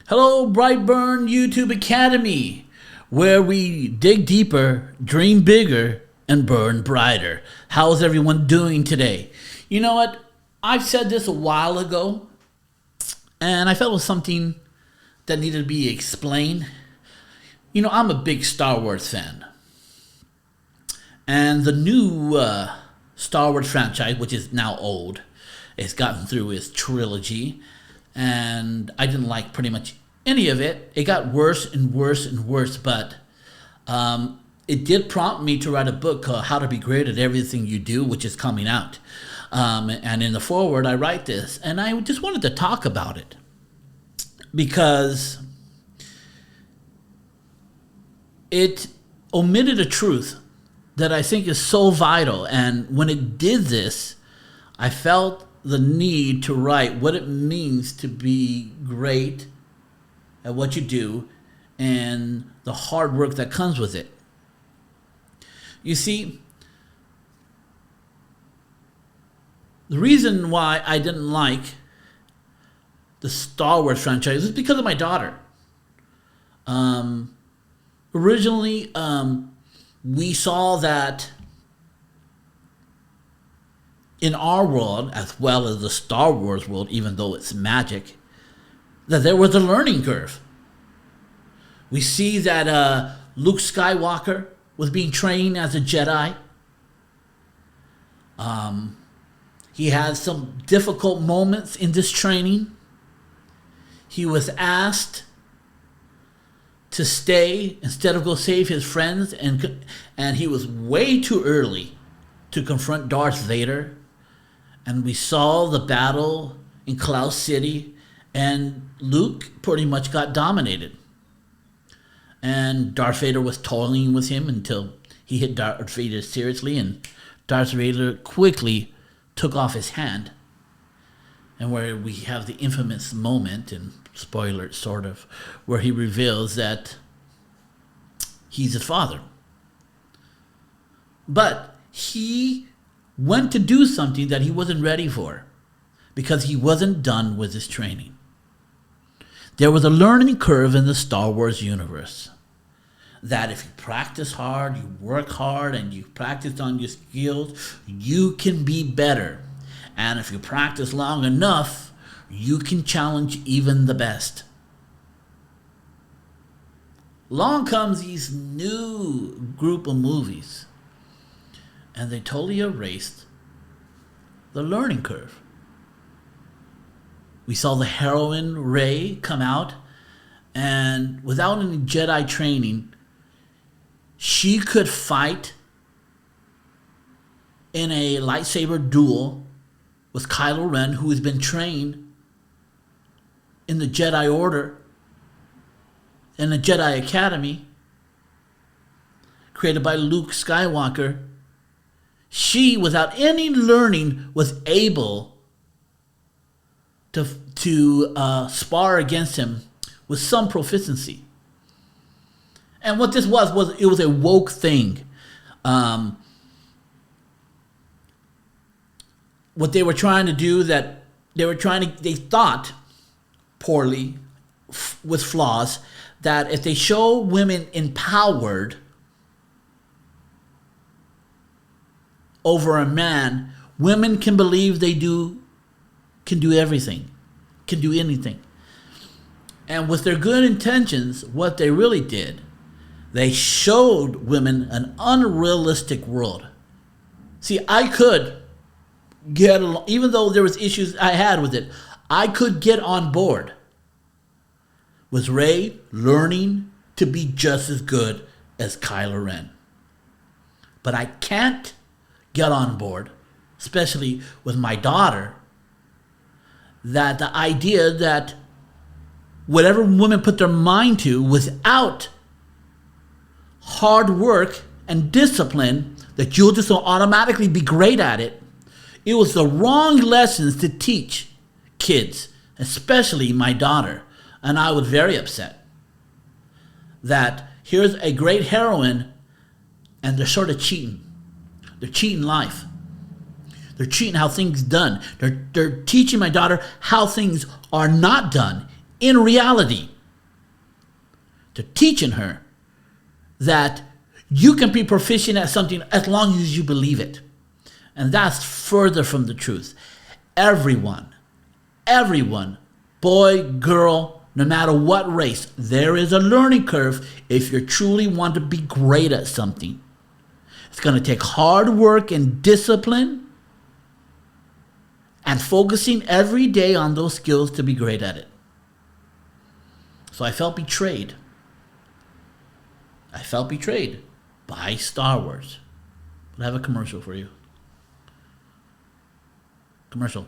Hello, Brightburn YouTube Academy, where we dig deeper, dream bigger, and burn brighter. How's everyone doing today? You know what? I've said this a while ago, and I felt it was something that needed to be explained. You know, I'm a big Star Wars fan. And the new Star Wars franchise, which is now old, it's gotten through its trilogy. And I didn't like pretty much any of it. It got worse and worse and worse, but it did prompt me to write a book called How to Be Great at Everything You Do, which is coming out. And in the foreword, I write this, and I just wanted to talk about it because it omitted a truth that I think is so vital. And when it did this, I felt the need to write what it means to be great at what you do and the hard work that comes with it. You see, the reason why I didn't like the Star Wars franchise is because of my daughter. Originally, we saw that in our world, as well as the Star Wars world, even though it's magic, that there was a learning curve. We see that Luke Skywalker was being trained as a Jedi. He had some difficult moments in this training. He was asked to stay instead of go save his friends, and he was way too early to confront Darth Vader. And we saw the battle in Cloud City, and Luke pretty much got dominated. And Darth Vader was toiling with him until he hit Darth Vader seriously, and Darth Vader quickly took off his hand. And where we have the infamous moment, and spoiler sort of, where he reveals that he's his father. But he went to do something that he wasn't ready for because he wasn't done with his training. There was a learning curve in the Star Wars universe that if you practice hard, you work hard, and you practice on your skills, you can be better. And if you practice long enough, you can challenge even the best. Along comes these new group of movies, and they totally erased the learning curve. We saw the heroine Rey come out, and without any Jedi training, she could fight in a lightsaber duel with Kylo Ren, who has been trained in the Jedi Order and the Jedi Academy, created by Luke Skywalker. She, without any learning, was able to spar against him with some proficiency. And what this was it was a woke thing. What they were trying to do, they thought poorly, with flaws, that if they show women empowered over a man, women can believe they can do everything, can do anything. And with their good intentions, what they really did, they showed women an unrealistic world. See, I could get along, even though there was issues I had with it, I could get on board with Rey learning to be just as good as Kylo Ren. But I can't get on board, especially with my daughter, that the idea that whatever women put their mind to without hard work and discipline, that you'll just automatically be great at it. It was the wrong lessons to teach kids, especially my daughter. And I was very upset that here's a great heroine and they're sort of cheating. They're cheating life. They're cheating how things done. They're teaching my daughter how things are not done in reality. to teaching her that you can be proficient at something as long as you believe it. And that's further from the truth. Everyone, boy, girl, no matter what race, there is a learning curve if you truly want to be great at something. It's going to take hard work and discipline and focusing every day on those skills to be great at it. So I felt betrayed. I felt betrayed by Star Wars. But I have a commercial for you. Commercial.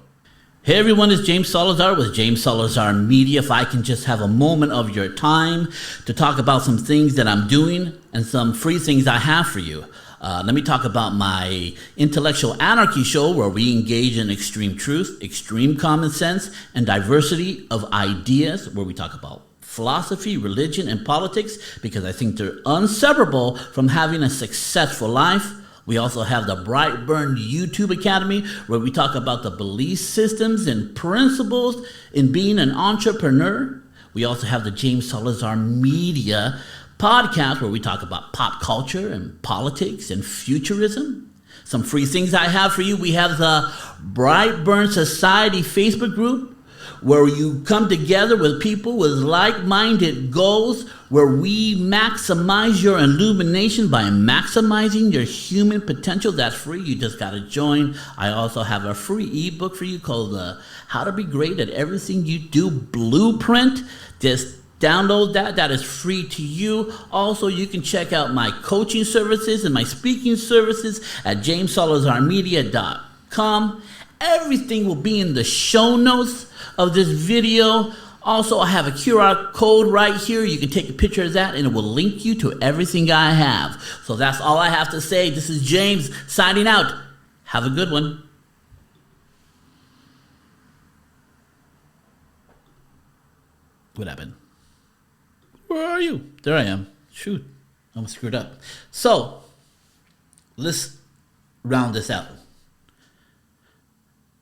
Hey everyone, it's James Salazar with James Salazar Media. If I can just have a moment of your time to talk about some things that I'm doing and some free things I have for you. Let me talk about my Intellectual Anarchy show, where we engage in extreme truth, extreme common sense, and diversity of ideas, where we talk about philosophy, religion, and politics, because I think they're inseparable from having a successful life. We also have the Brightburn YouTube Academy, where we talk about the belief systems and principles in being an entrepreneur. We also have the James Salazar Media podcast, where we talk about pop culture and politics and futurism. Some free things I have for you. We have the Brightburn Society Facebook group, where you come together with people with like-minded goals, where we maximize your illumination by maximizing your human potential. That's free. You just got to join. I also have a free ebook for you called How to Be Great at Everything You Do Blueprint. Just download that. That is free to you. Also, you can check out my coaching services and my speaking services at jamessalazarmedia.com. Everything will be in the show notes of this video. Also, I have a QR code right here. You can take a picture of that and it will link you to everything I have. So that's all I have to say. This is James signing out. Have a good one. What happened? Where are you? There I am. Shoot, I almost screwed up. So let's round this out.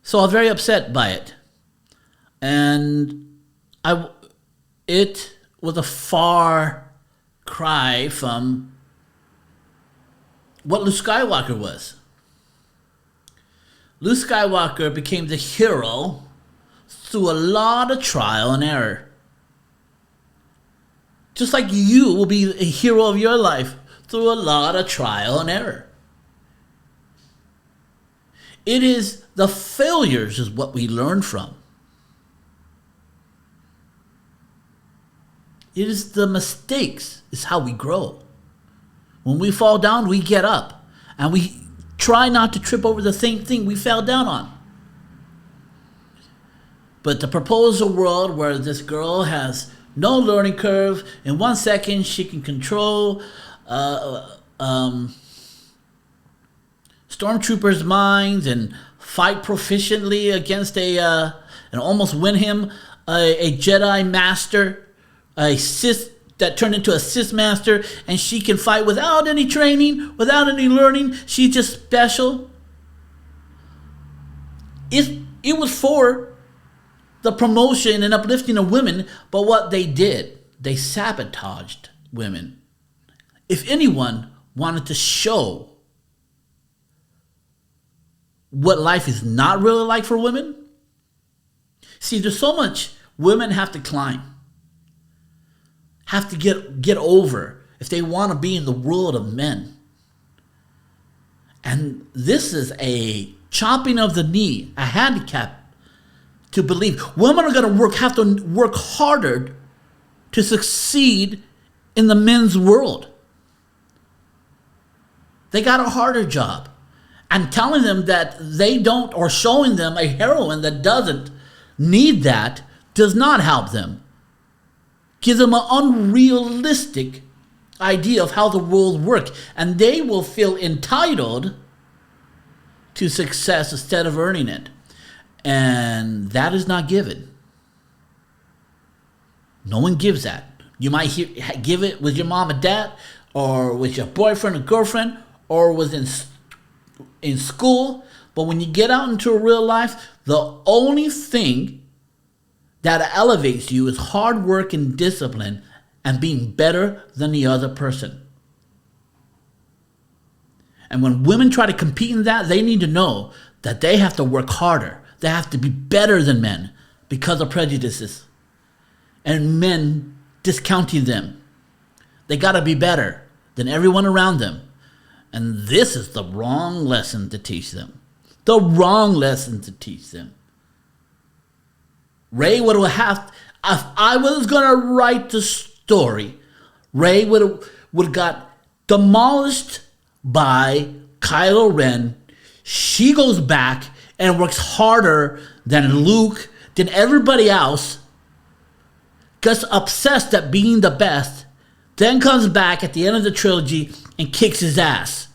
So I was very upset by it. And it was a far cry from what Luke Skywalker was. Luke Skywalker became the hero through a lot of trial and error. Just like you will be a hero of your life through a lot of trial and error. It is the failures is what we learn from. It is the mistakes is how we grow. When we fall down, we get up. And we try not to trip over the same thing we fell down on. But to propose a world where this girl has no learning curve, in 1 second she can control stormtroopers' minds and fight proficiently against and almost win him a Jedi master, a Sith that turned into a Sith master, and she can fight without any training, without any learning. She's just special. It was for the promotion and uplifting of women, but what they did, they sabotaged women. If anyone wanted to show what life is not really like for women, see, there's so much women have to climb, have to get over if they want to be in the world of men. And this is a chopping of the knee, a handicap to believe. Women are going to have to work harder to succeed in the men's world. They got a harder job. And telling them that they don't, or showing them a heroine that doesn't need that, does not help them. Give them an unrealistic idea of how the world works, and they will feel entitled to success instead of earning it. And that is not given. No one gives that. You might give it with your mom and dad, or with your boyfriend or girlfriend, or within in school. But when you get out into real life, the only thing that elevates you is hard work and discipline and being better than the other person. And when women try to compete in that, they need to know that they have to work harder. They have to be better than men because of prejudices and men discounting them. They got to be better than everyone around them. And this is the wrong lesson to teach them. The wrong lesson to teach them. Ray would have, if I was going to write the story, Ray would got demolished by Kylo Ren. She goes back and works harder than Luke, than everybody else, gets obsessed at being the best, then comes back at the end of the trilogy and kicks his ass.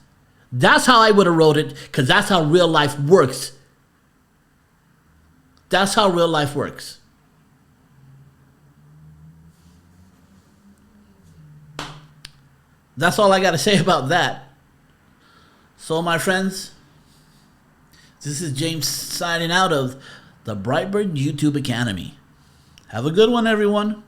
That's how I would have wrote it, because that's how real life works. That's how real life works. That's all I got to say about that. So, my friends, this is James signing out of the Brightburn YouTube Academy. Have a good one, everyone.